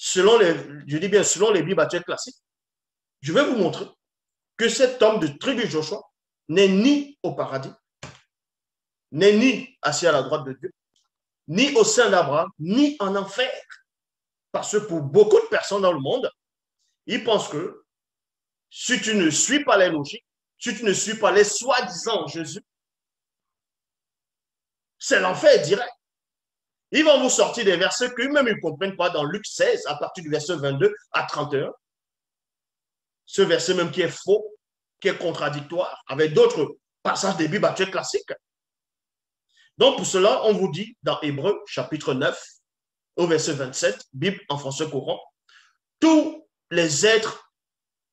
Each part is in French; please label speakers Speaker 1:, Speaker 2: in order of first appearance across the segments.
Speaker 1: je dis bien selon les Bibles actuelles classiques, je vais vous montrer que cet homme de tribu Joshua n'est ni au paradis, n'est ni assis à la droite de Dieu, ni au sein d'Abraham, ni en enfer. Parce que pour beaucoup de personnes dans le monde, ils pensent que si tu ne suis pas les logiques, si tu ne suis pas les soi-disant Jésus, c'est l'enfer direct. Ils vont vous sortir des versets qu'eux-mêmes ils ne comprennent pas dans Luc 16, à partir du verset 22 à 31. Ce verset même qui est faux, qui est contradictoire avec d'autres passages des Bibles actuelles classiques. Donc, pour cela, on vous dit dans Hébreux, chapitre 9, au verset 27, Bible en français courant, tous les êtres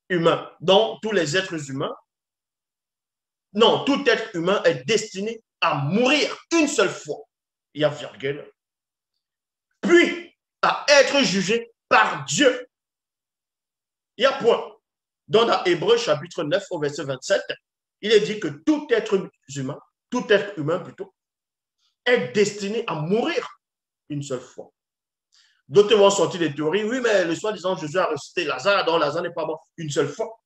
Speaker 1: humains, donc tous les êtres humains, non, tout être humain est destiné à mourir une seule fois, il y a virgule, puis à être jugé par Dieu. Il y a point. Donc, dans Hébreux, chapitre 9, au verset 27, il est dit que tout être humain plutôt, est destiné à mourir une seule fois. D'autres vont sortir des théories, oui, mais le soi-disant Jésus a ressuscité Lazare, donc Lazare n'est pas mort une seule fois.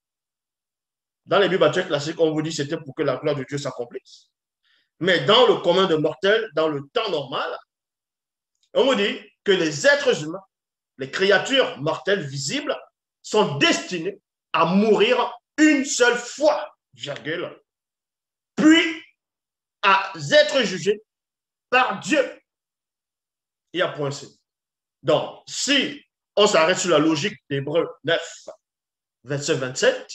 Speaker 1: Dans les Bibles actuelles classiques, on vous dit que c'était pour que la gloire de Dieu s'accomplisse. Mais dans le commun de mortels, dans le temps normal, on vous dit que les êtres humains, les créatures mortelles visibles, sont destinés à mourir une seule fois, virgule, puis à être jugés par Dieu. Il y a point C. Donc, si on s'arrête sur la logique d'Hébreux 9, verset 27,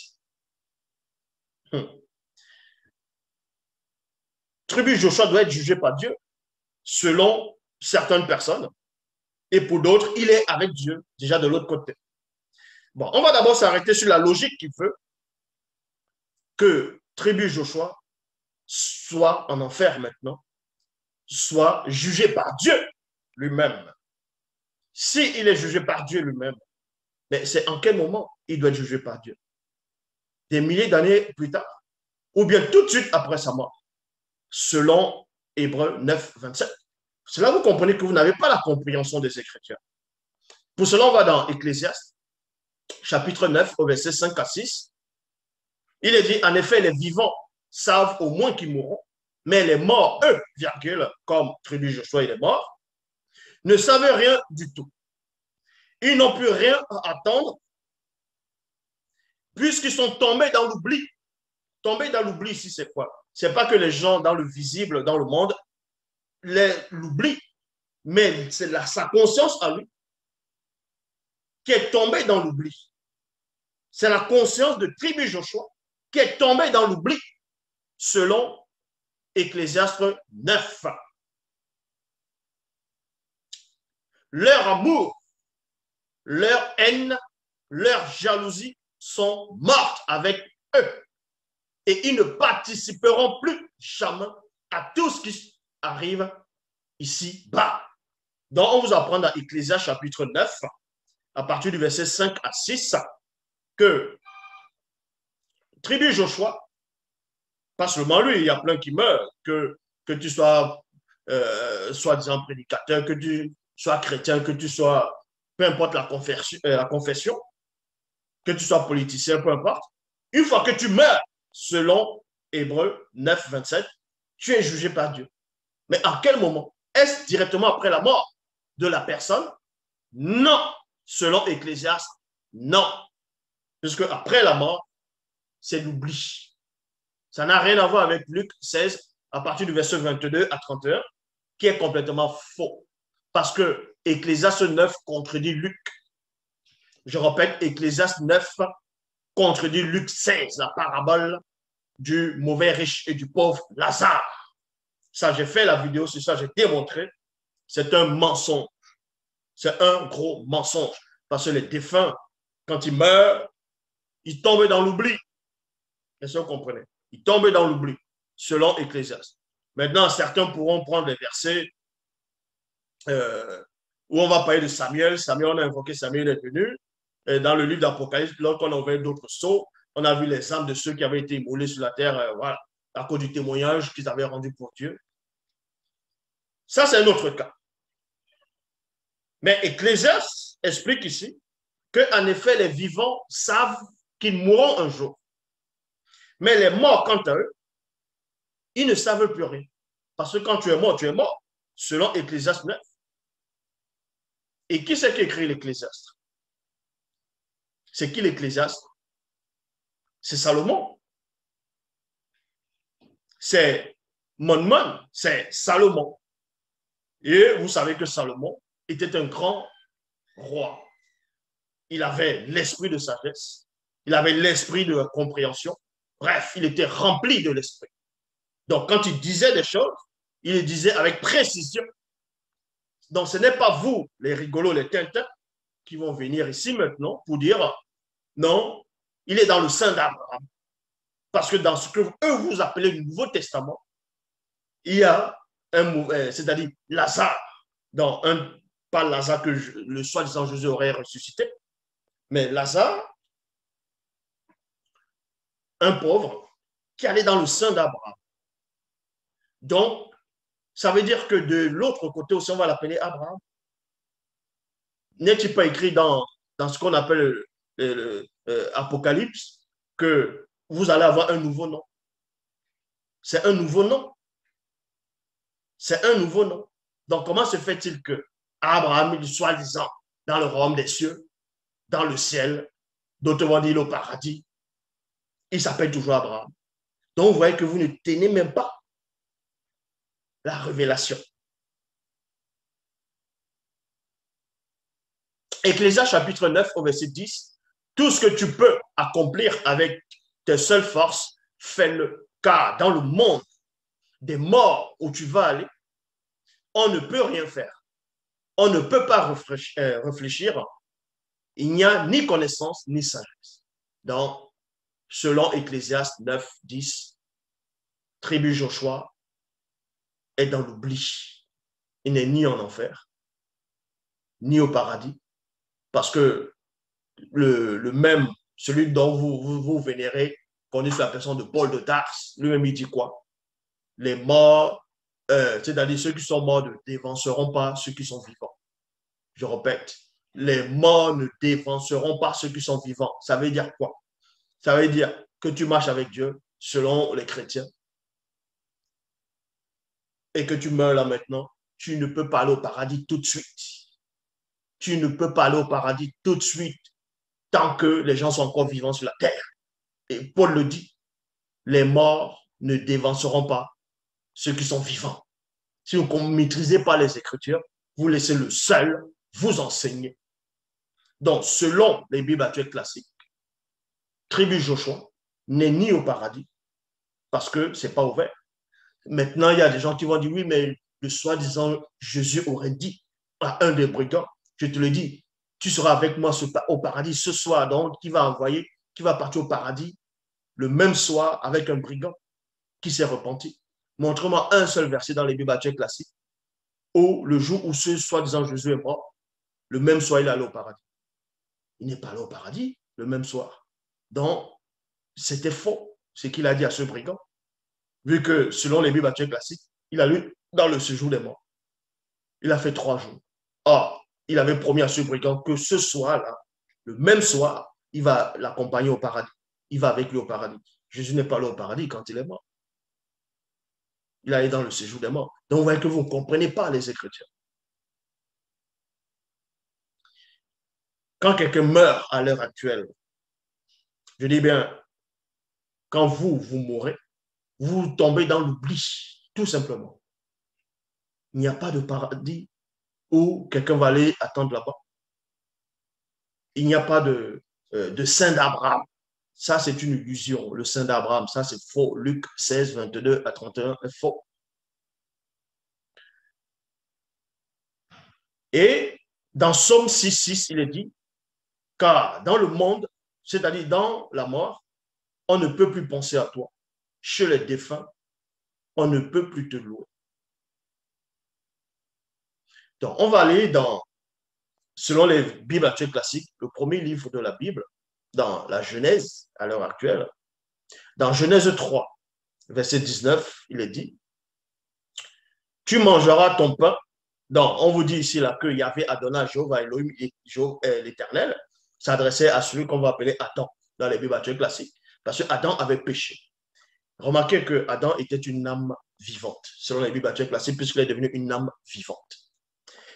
Speaker 1: tribu Joshua doit être jugé par Dieu, selon certaines personnes, et pour d'autres, il est avec Dieu, déjà de l'autre côté. Bon, on va d'abord s'arrêter sur la logique qui veut que tribu Joshua soit en enfer maintenant, soit jugé par Dieu lui-même. S'il est jugé par Dieu lui-même, mais c'est en quel moment il doit être jugé par Dieu? Des milliers d'années plus tard? Ou bien tout de suite après sa mort? Selon Hébreux 9, 27. Cela, vous comprenez que vous n'avez pas la compréhension des Écritures. Pour cela, on va dans Ecclésiaste, chapitre 9, au verset 5 à 6. Il est dit, en effet, les vivants savent au moins qu'ils mourront, mais les morts, eux, virgule, comme tribu Joshua il est mort, ne savent rien du tout. Ils n'ont plus rien à attendre, puisqu'ils sont tombés dans l'oubli. Tomber dans l'oubli ici, c'est quoi? C'est pas que les gens dans le visible, dans le monde, l'oublient, mais c'est sa conscience à lui qui est tombée dans l'oubli. C'est la conscience de tribu Joshua qui est tombée dans l'oubli, selon Ecclésiaste 9. Leur amour, leur haine, leur jalousie sont mortes avec eux. Et ils ne participeront plus jamais à tout ce qui arrive ici-bas. Donc, on vous apprend dans Ecclésiaste chapitre 9, à partir du verset 5 à 6, que tribu Joshua, pas seulement lui, il y a plein qui meurent, que tu sois soi-disant prédicateur, que tu sois chrétien, que tu sois, peu importe la confession, que tu sois politicien, peu importe, une fois que tu meurs, selon Hébreux 9, 27, tu es jugé par Dieu. Mais à quel moment? Est-ce directement après la mort de la personne? Non. Selon Ecclésiaste, non. Puisque après la mort, c'est l'oubli. Ça n'a rien à voir avec Luc 16, à partir du verset 22 à 31, qui est complètement faux. Parce que Ecclésiaste 9 contredit Luc. Je répète, Ecclésiaste 9 contredit Luc 16, la parabole du mauvais riche et du pauvre Lazare. Ça, j'ai fait la vidéo sur ça, j'ai démontré. C'est un mensonge. C'est un gros mensonge. Parce que les défunts, quand ils meurent, ils tombent dans l'oubli. Est-ce que vous comprenez? Ils tombent dans l'oubli, selon Ecclésiaste. Maintenant, certains pourront prendre les versets où on va parler de Samuel. Samuel, on a invoqué Samuel est venu. Et dans le livre d'Apocalypse, lorsqu'on a ouvert d'autres sceaux, on a vu les âmes de ceux qui avaient été immolés sur la terre, voilà, à cause du témoignage qu'ils avaient rendu pour Dieu. Ça, c'est un autre cas. Mais Ecclésiaste explique ici qu'en effet, les vivants savent qu'ils mourront un jour. Mais les morts, quant à eux, ils ne savent plus rien. Parce que quand tu es mort, selon Ecclésiaste 9. Et qui c'est qui écrit l'Ecclésiaste? C'est qui l'Ecclésiaste? C'est Salomon. C'est Monmon, c'est Salomon. Et vous savez que Salomon était un grand roi. Il avait l'esprit de sagesse, il avait l'esprit de compréhension. Bref, il était rempli de l'esprit. Donc, quand il disait des choses, il les disait avec précision. Donc, ce n'est pas vous, les rigolos, les tintins, qui vont venir ici maintenant pour dire non, il est dans le sein d'Abraham. Parce que dans ce que eux vous appelez le Nouveau Testament, il y a c'est-à-dire Lazare, dans pas Lazare que le soi-disant Jésus aurait ressuscité, mais Lazare, un pauvre, qui allait dans le sein d'Abraham. Donc, ça veut dire que de l'autre côté aussi, on va l'appeler Abraham. N'est-il pas écrit dans ce qu'on appelle Apocalypse que vous allez avoir un nouveau nom? C'est un nouveau nom. C'est un nouveau nom. Donc, comment se fait-il que Abraham, soi-disant, dans le royaume des cieux, dans le ciel, d'autrement dit, au paradis, il s'appelle toujours Abraham. Donc, vous voyez que vous ne tenez même pas la révélation. Ecclésiaste chapitre 9 au verset 10, tout ce que tu peux accomplir avec tes seules forces, fais-le. Car dans le monde des morts où tu vas aller, on ne peut rien faire. On ne peut pas réfléchir. Il n'y a ni connaissance ni sagesse. Donc, selon Ecclésiaste 9, 10, tribu Joshua est dans l'oubli. Il n'est ni en enfer, ni au paradis. Parce que le même, celui dont vous vénérez, connaît sur la personne de Paul de Tarse, lui-même il dit quoi? Les morts, c'est-à-dire ceux qui sont morts ne dévanceront pas ceux qui sont vivants. Je répète, les morts ne dévanceront pas ceux qui sont vivants. Ça veut dire quoi? Ça veut dire que tu marches avec Dieu selon les chrétiens et que tu meurs là maintenant, tu ne peux pas aller au paradis tout de suite. Tu ne peux pas aller au paradis tout de suite tant que les gens sont encore vivants sur la terre. Et Paul le dit, les morts ne dévanceront pas ceux qui sont vivants. Si vous ne maîtrisez pas les Écritures, vous laissez le seul vous enseigner. Donc, selon les Bibles actuelles classiques, tribu Joshua n'est ni au paradis parce que ce n'est pas ouvert. Maintenant, il y a des gens qui vont dire, oui, mais le soi-disant Jésus aurait dit à un des brigands, je te le dis, tu seras avec moi au paradis ce soir. Donc, qui va partir au paradis le même soir avec un brigand qui s'est repenti. Montre-moi un seul verset dans les Bibles actuelles classiques où le jour où ce soi-disant Jésus est mort, le même soir, il est allé au paradis. Il n'est pas allé au paradis le même soir. Donc, c'était faux ce qu'il a dit à ce brigand, vu que selon les Bibles actuelles classiques, il a lu dans le séjour des morts. Il a fait 3 jours. Or, il avait promis à ce brigand que ce soir-là, le même soir, il va l'accompagner au paradis. Il va avec lui au paradis. Jésus n'est pas allé au paradis quand il est mort. Il est allé dans le séjour des morts. Donc, vous voyez que vous ne comprenez pas les Écritures. Quand quelqu'un meurt à l'heure actuelle, je dis bien, quand vous mourrez, vous tombez dans l'oubli, tout simplement. Il n'y a pas de paradis où quelqu'un va aller attendre là-bas. Il n'y a pas de saint d'Abraham. Ça, c'est une illusion. Le saint d'Abraham, ça, c'est faux. Luc 16, 22 à 31 est faux. Et dans Somme 6, 6, il est dit, car dans le monde, c'est-à-dire dans la mort, on ne peut plus penser à toi. Chez les défunts, on ne peut plus te louer. Donc, on va aller selon les Bibles actuelles classiques, le premier livre de la Bible, dans la Genèse, à l'heure actuelle. Dans Genèse 3, verset 19, il est dit, tu mangeras ton pain Donc, on vous dit ici là que Yahvé Adonai, Jéhovah Elohim et l'Éternel s'adressait à celui qu'on va appeler Adam dans les Bibles actuelles classiques, parce que Adam avait péché. Remarquez que Adam était une âme vivante, selon les Bibles actuelles classiques, puisqu'il est devenu une âme vivante.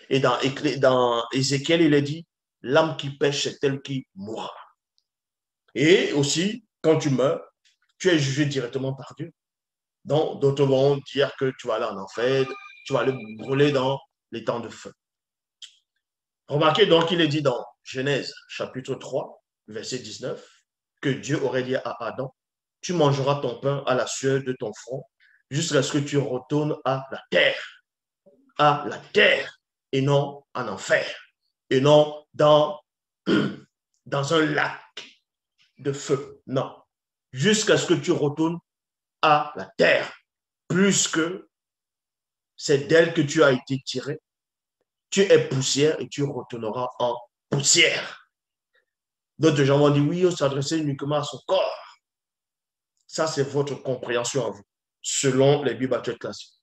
Speaker 1: Et dans Ézéchiel, il est dit, l'âme qui pêche, c'est elle qui mourra. Et aussi, quand tu meurs, tu es jugé directement par Dieu. Donc, d'autres vont dire que tu vas aller en enfer, tu vas aller brûler dans les temps de feu. Remarquez donc qu'il est dit dans Genèse chapitre 3, verset 19, que Dieu aurait dit à Adam, tu mangeras ton pain à la sueur de ton front jusqu'à ce que tu retournes à la terre, et non en enfer, et non dans un lac de feu, non, jusqu'à ce que tu retournes à la terre, puisque c'est d'elle que tu as été tiré. Tu es poussière et tu retourneras en poussière. D'autres gens vont dire, oui, on s'adressait uniquement à son corps. Ça, c'est votre compréhension à vous, selon les Bibles actuelles classiques.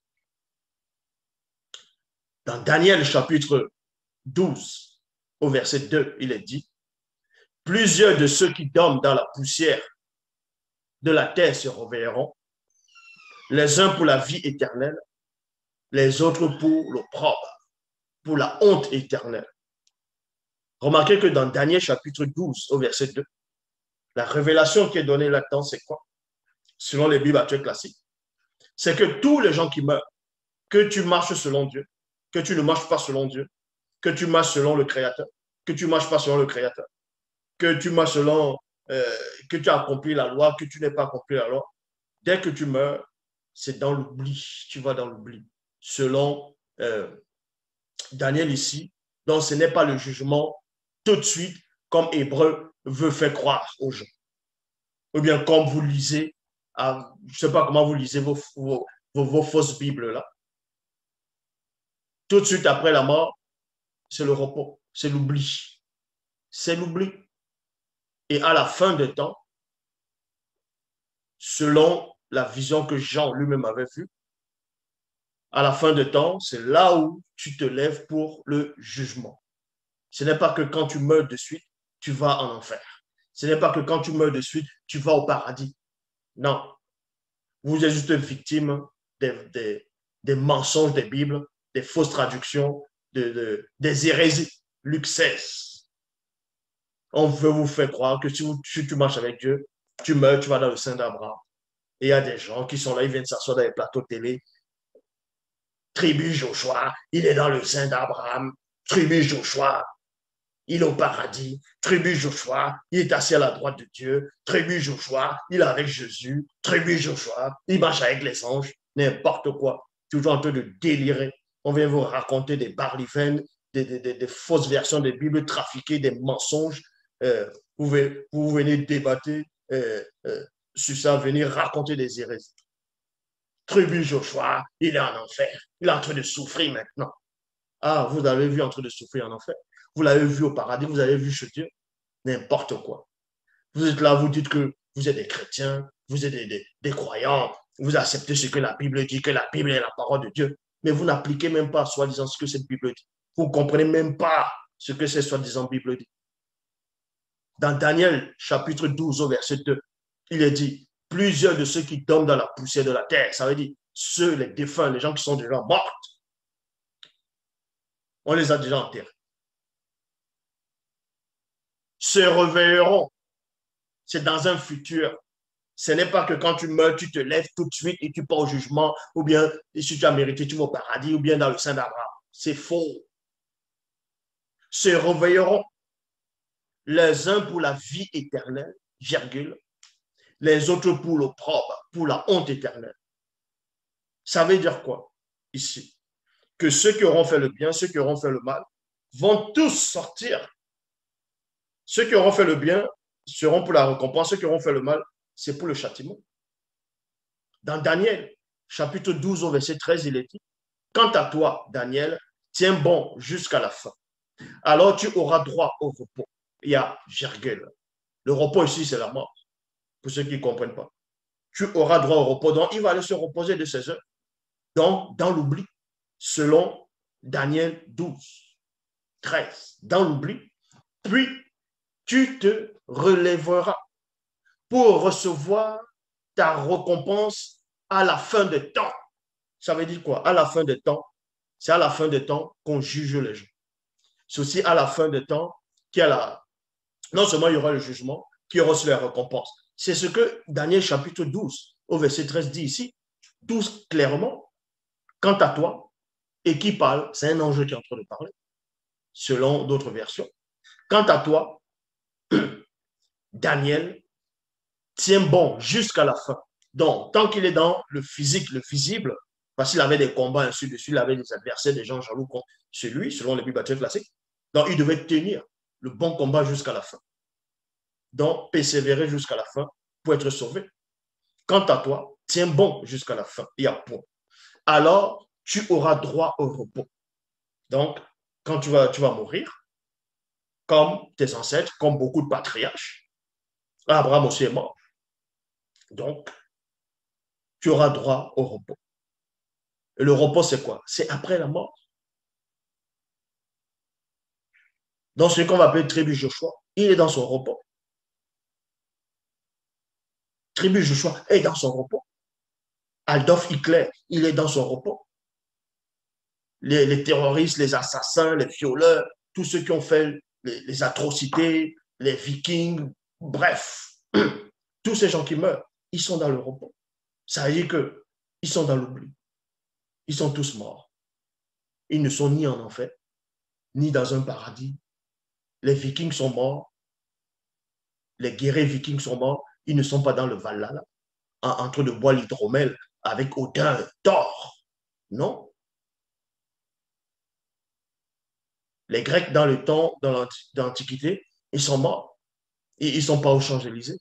Speaker 1: Dans Daniel chapitre 12, au verset 2, il est dit, plusieurs de ceux qui dorment dans la poussière de la terre se réveilleront, les uns pour la vie éternelle, les autres pour l'opprobre, pour la honte éternelle. Remarquez que dans Daniel chapitre 12, au verset 2, la révélation qui est donnée là-dedans, c'est quoi? Selon les Bibles actuelles classiques, c'est que tous les gens qui meurent, que tu marches selon Dieu, que tu ne marches pas selon Dieu, que tu marches selon le Créateur, que tu ne marches pas selon le Créateur, que tu marches selon, que tu as accompli la loi, que tu n'as pas accompli la loi, dès que tu meurs, c'est dans l'oubli, tu vas dans l'oubli. Selon Daniel ici, donc ce n'est pas le jugement tout de suite comme Hébreu veut faire croire aux gens. Ou bien comme vous lisez, je ne sais pas comment vous lisez vos fausses Bibles là. Tout de suite après la mort, c'est le repos, c'est l'oubli. C'est l'oubli. Et à la fin des temps, selon la vision que Jean lui-même avait vue, à la fin des temps, c'est là où tu te lèves pour le jugement. Ce n'est pas que quand tu meurs de suite, tu vas en enfer. Ce n'est pas que quand tu meurs de suite, tu vas au paradis. Non. Vous êtes juste victime des mensonges des Bibles, des fausses traductions, des hérésies. Luc 16. On veut vous faire croire que si tu marches avec Dieu, tu meurs, tu vas dans le sein d'Abraham. Et il y a des gens qui sont là, ils viennent s'asseoir dans les plateaux de télé. Tribu Joshua, il est dans le sein d'Abraham. Tribu Joshua, il est au paradis. Tribu Joshua, il est assis à la droite de Dieu. Tribu Joshua, il est avec Jésus. Tribu Joshua, il marche avec les anges. N'importe quoi. Toujours en train de délirer. On vient vous raconter des barlifènes, des fausses versions des Bibles trafiquées, des mensonges. Vous venez débattre sur ça, venir raconter des hérésies. Tribu Joshua, il est en enfer. Il est en train de souffrir maintenant. Ah, vous l'avez vu en train de souffrir en enfer. Vous l'avez vu au paradis, vous l'avez vu chez Dieu. N'importe quoi. Vous êtes là, vous dites que vous êtes des chrétiens, vous êtes des croyants, vous acceptez ce que la Bible dit, que la Bible est la parole de Dieu, mais vous n'appliquez même pas soi-disant ce que cette Bible dit. Vous ne comprenez même pas ce que cette soi-disant Bible dit. Dans Daniel chapitre 12 au verset 2, il est dit, plusieurs de ceux qui dorment dans la poussière de la terre, ça veut dire ceux, les défunts, les gens qui sont déjà morts, on les a déjà enterrés, se réveilleront. C'est dans un futur. Ce n'est pas que quand tu meurs, tu te lèves tout de suite et tu pars au jugement, ou bien si tu as mérité, tu vas au paradis, ou bien dans le sein d'Abraham. C'est faux. Se réveilleront les uns pour la vie éternelle, virgule, les autres pour l'opprobre, pour la honte éternelle. Ça veut dire quoi ici? Que ceux qui auront fait le bien, ceux qui auront fait le mal, vont tous sortir. Ceux qui auront fait le bien seront pour la récompense, ceux qui auront fait le mal, c'est pour le châtiment. Dans Daniel, chapitre 12, au verset 13, il est dit, quant à toi, Daniel, tiens bon jusqu'à la fin. Alors tu auras droit au repos. Il y a virgule. Le repos ici, c'est la mort. Pour ceux qui ne comprennent pas. Tu auras droit au repos. Donc, il va aller se reposer de ses heures. Donc, dans l'oubli, selon Daniel 12, 13, dans l'oubli, puis tu te relèveras pour recevoir ta récompense à la fin des temps. Ça veut dire quoi? À la fin des temps, c'est à la fin des temps qu'on juge les gens. C'est aussi à la fin des temps qu'il y a la... Non seulement il y aura le jugement, qu'il y aura aussi la récompense. C'est ce que Daniel chapitre 12 au verset 13 dit ici. Tout clairement, quant à toi, et qui parle, c'est un ange qui est en train de parler, selon d'autres versions. Quant à toi, Daniel tient bon jusqu'à la fin. Donc, tant qu'il est dans le physique, le visible, parce qu'il avait des combats ainsi de suite, il avait des adversaires, des gens jaloux contre celui, selon les Bibles classiques. Donc, il devait tenir le bon combat jusqu'à la fin. Donc, persévérer jusqu'à la fin pour être sauvé. Quant à toi, tiens bon jusqu'à la fin. Il y a point. Alors, tu auras droit au repos. Donc, quand tu vas mourir, comme tes ancêtres, comme beaucoup de patriarches, Abraham aussi est mort. Donc, tu auras droit au repos. Et le repos, c'est quoi? C'est après la mort. Dans ce qu'on va appeler tribu Joshua, il est dans son repos. Tribu Joshua est dans son repos. Adolf Hitler, il est dans son repos. Les terroristes, les assassins, les violeurs, tous ceux qui ont fait les atrocités, les vikings, bref, tous ces gens qui meurent, ils sont dans le repos. Ça veut dire qu'ils sont dans l'oubli. Ils sont tous morts. Ils ne sont ni en enfer, ni dans un paradis. Les vikings sont morts. Les guerriers vikings sont morts. Ils ne sont pas dans le Valhalla, en train de boire l'hydromel avec Odin, Thor. Non. Les Grecs, dans le temps, dans l'Antiquité, ils sont morts. Ils ne sont pas aux Champs-Élysées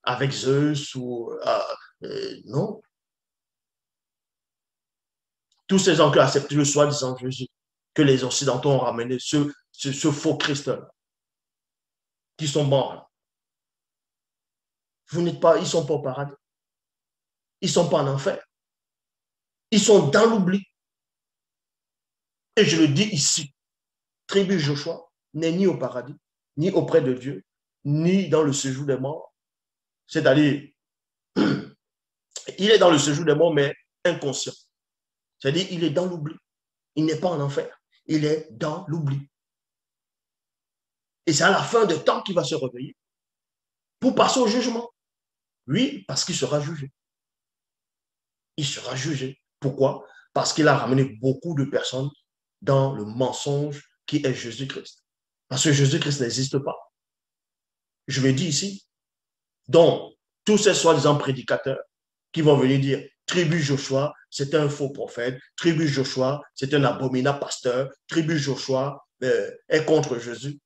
Speaker 1: avec Zeus ou... non. Tous ces gens qui acceptent le soi-disant Jésus, que les Occidentaux ont ramené, ce faux Christ qui sont morts là. Vous n'êtes pas, ils ne sont pas au paradis. Ils ne sont pas en enfer. Ils sont dans l'oubli. Et je le dis ici, tribu Joshua n'est ni au paradis, ni auprès de Dieu, ni dans le séjour des morts. C'est-à-dire, il est dans le séjour des morts, mais inconscient. C'est-à-dire, il est dans l'oubli. Il n'est pas en enfer. Il est dans l'oubli. Et c'est à la fin de temps qu'il va se réveiller pour passer au jugement. Oui, parce qu'il sera jugé. Il sera jugé. Pourquoi? Parce qu'il a ramené beaucoup de personnes dans le mensonge qui est Jésus-Christ. Parce que Jésus-Christ n'existe pas. Je le dis ici. Donc, tous ces soi-disant prédicateurs qui vont venir dire tribu Joshua, c'est un faux prophète, tribu Joshua, c'est un abominable pasteur, tribu Joshua est contre Jésus,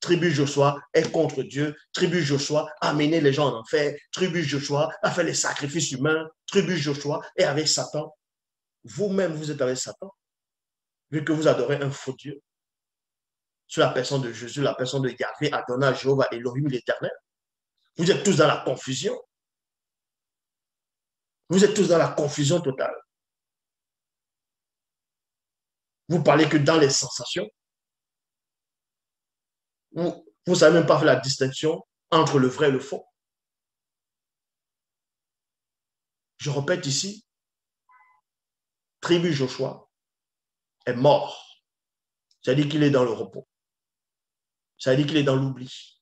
Speaker 1: tribu Joshua est contre Dieu, tribu Joshua a mené les gens en enfer, tribu Joshua a fait les sacrifices humains, tribu Joshua est avec Satan. Vous-même, vous êtes avec Satan, vu que vous adorez un faux Dieu. Sur la personne de Jésus, la personne de Yahvé, Adonai, Jéhovah, Elohim, l'Éternel. Vous êtes tous dans la confusion. Vous êtes tous dans la confusion totale. Vous parlez que dans les sensations. Vous ne savez même pas faire la distinction entre le vrai et le faux. Je répète ici, tribu Joshua est mort. C'est-à-dire qu'il est dans le repos. C'est-à-dire qu'il est dans l'oubli.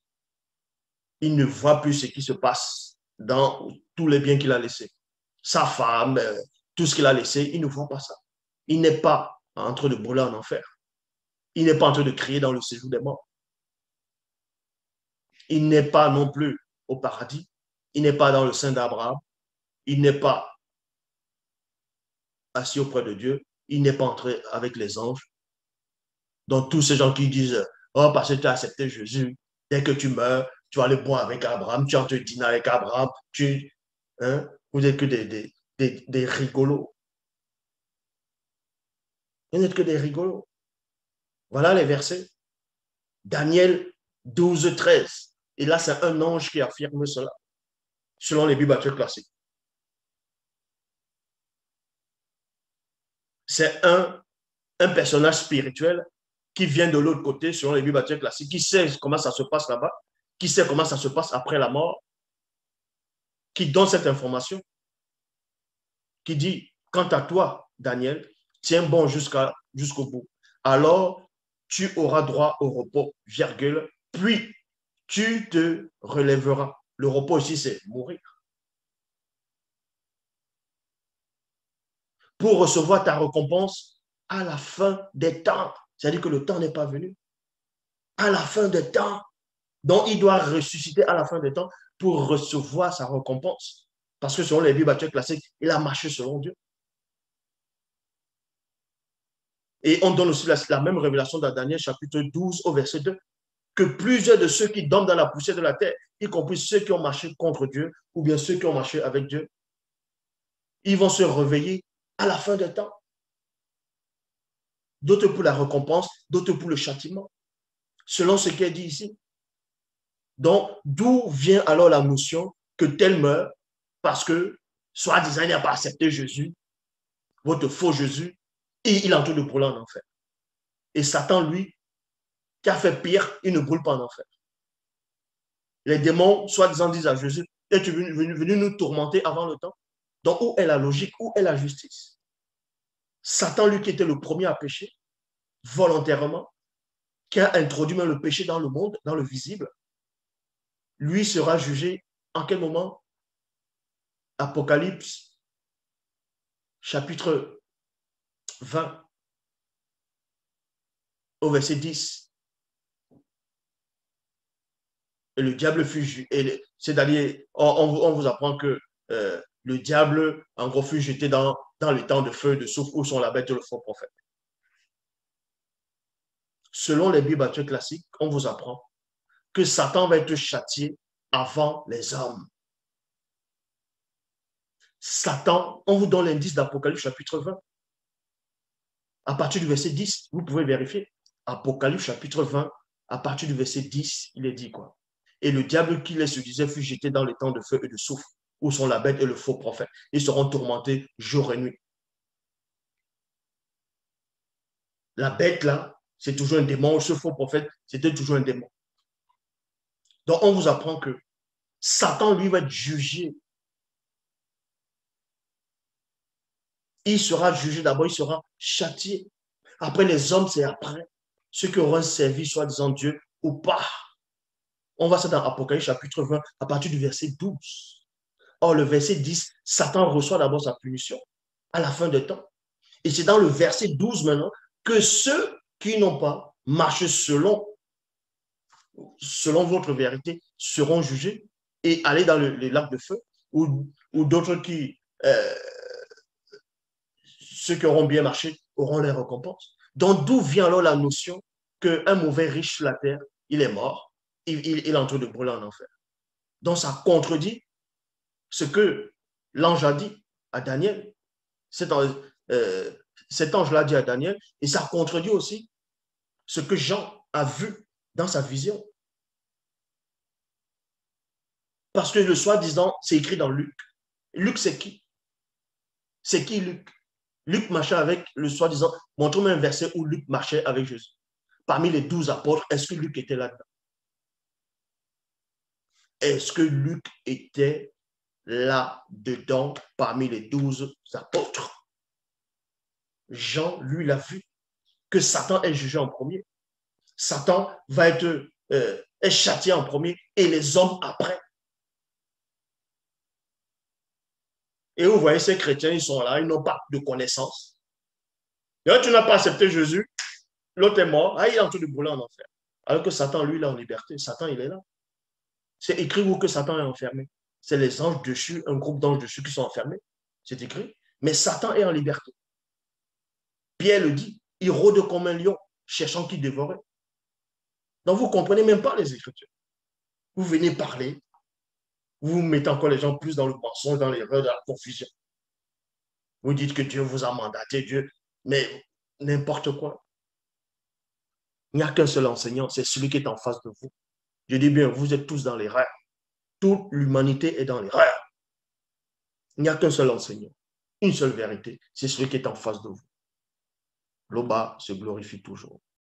Speaker 1: Il ne voit plus ce qui se passe dans tous les biens qu'il a laissés. Sa femme, tout ce qu'il a laissé, il ne voit pas ça. Il n'est pas en train de brûler en enfer. Il n'est pas en train de crier dans le séjour des morts. Il n'est pas non plus au paradis. Il n'est pas dans le sein d'Abraham. Il n'est pas assis auprès de Dieu. Il n'est pas entré avec les anges. Donc, tous ces gens qui disent, oh, parce que tu as accepté Jésus, dès que tu meurs, tu vas aller boire avec Abraham, tu vas te dîner avec Abraham, vous n'êtes que des rigolos. Vous n'êtes que des rigolos. Voilà les versets. Daniel 12, 13. Et là, c'est un ange qui affirme cela, selon les Bibles classiques. C'est un un personnage spirituel qui vient de l'autre côté, selon les Bibles classiques, qui sait comment ça se passe là-bas, qui sait comment ça se passe après la mort, qui donne cette information, qui dit, quant à toi, Daniel, tiens bon jusqu'au bout. Alors, tu auras droit au repos, virgule, puis tu te relèveras. Le repos ici, c'est mourir. Pour recevoir ta récompense à la fin des temps. C'est-à-dire que le temps n'est pas venu. À la fin des temps. Donc, il doit ressusciter à la fin des temps pour recevoir sa récompense. Parce que selon les Bibles classiques, il a marché selon Dieu. Et on donne aussi la même révélation dans Daniel chapitre 12 au verset 2, que plusieurs de ceux qui dorment dans la poussière de la terre, y compris ceux qui ont marché contre Dieu, ou bien ceux qui ont marché avec Dieu, ils vont se réveiller à la fin des temps. D'autres pour la récompense, d'autres pour le châtiment, selon ce qui est dit ici. Donc, d'où vient alors la notion que tel meurt parce que, soi-disant, il n'a pas accepté Jésus, votre faux Jésus, et il est en train de brûler en enfer. Et Satan, lui, qui a fait pire, il ne brûle pas en enfer. Les démons, soi-disant, disent à Jésus, es-tu venu nous tourmenter avant le temps? Donc, où est la logique? Où est la justice? Satan, lui, qui était le premier à pécher, volontairement, qui a introduit même le péché dans le monde, dans le visible, lui sera jugé en quel moment? Apocalypse, chapitre 20, au verset 10. Et le diable fut, c'est-à-dire, on vous apprend que le diable, en gros, fut jeté dans les temps de feu et de souffle où sont la bête et le faux prophète. Selon les Bibles classiques, on vous apprend que Satan va être châtié avant les hommes. Satan, on vous donne l'indice d'Apocalypse chapitre 20. À partir du verset 10, vous pouvez vérifier. Apocalypse chapitre 20, à partir du verset 10, il est dit quoi? Et le diable qui les séduisait fut jeté dans les temps de feu et de souffle, où sont la bête et le faux prophète. Ils seront tourmentés jour et nuit. La bête, là, c'est toujours un démon. Ce faux prophète, c'était toujours un démon. Donc, on vous apprend que Satan, lui, va être jugé. Il sera jugé d'abord, il sera châtié. Après, les hommes, c'est après. Ceux qui auront servi, soi-disant Dieu, ou pas. On va ça dans Apocalypse chapitre 20, à partir du verset 12. Or, le verset 10, Satan reçoit d'abord sa punition à la fin de temps. Et c'est dans le verset 12 maintenant que ceux qui n'ont pas marché selon votre vérité seront jugés et aller dans les lacs de feu, ou d'autres qui, ceux qui auront bien marché, auront les récompenses. Donc, d'où vient alors la notion qu'un mauvais riche sur la terre, il est mort, il est en train de brûler en enfer. Donc, ça contredit ce que l'ange a dit à Daniel. Cet ange l'a dit à Daniel, et ça contredit aussi ce que Jean a vu dans sa vision. Parce que le soi-disant, c'est écrit dans Luc. Luc, c'est qui? C'est qui Luc? Luc marchait avec le soi-disant, montre-moi un verset où Luc marchait avec Jésus. Parmi les 12 apôtres, est-ce que Luc était là-dedans? Est-ce que Luc était là-dedans parmi les 12 apôtres? Jean, lui, l'a vu, que Satan est jugé en premier. Satan va être est châtié en premier et les hommes après. Et vous voyez, ces chrétiens, ils sont là, ils n'ont pas de connaissance. Et tu n'as pas accepté Jésus, l'autre est mort, il est en train de brûler en enfer. Alors que Satan, lui, il est en liberté. Satan, il est là. C'est écrit où que Satan est enfermé. C'est les anges dessus, un groupe d'anges dessus qui sont enfermés. C'est écrit. Mais Satan est en liberté. Pierre le dit, il rôde comme un lion, cherchant qui dévorer. Donc, vous ne comprenez même pas les Écritures. Vous venez parler, vous mettez encore les gens plus dans le mensonge, dans l'erreur, dans la confusion. Vous dites que Dieu vous a mandaté, Dieu, mais n'importe quoi. Il n'y a qu'un seul enseignant, c'est celui qui est en face de vous. Je dis bien, vous êtes tous dans l'erreur. Toute l'humanité est dans l'erreur. Il n'y a qu'un seul enseignant, une seule vérité, c'est celui qui est en face de vous. L'Oba se glorifie toujours.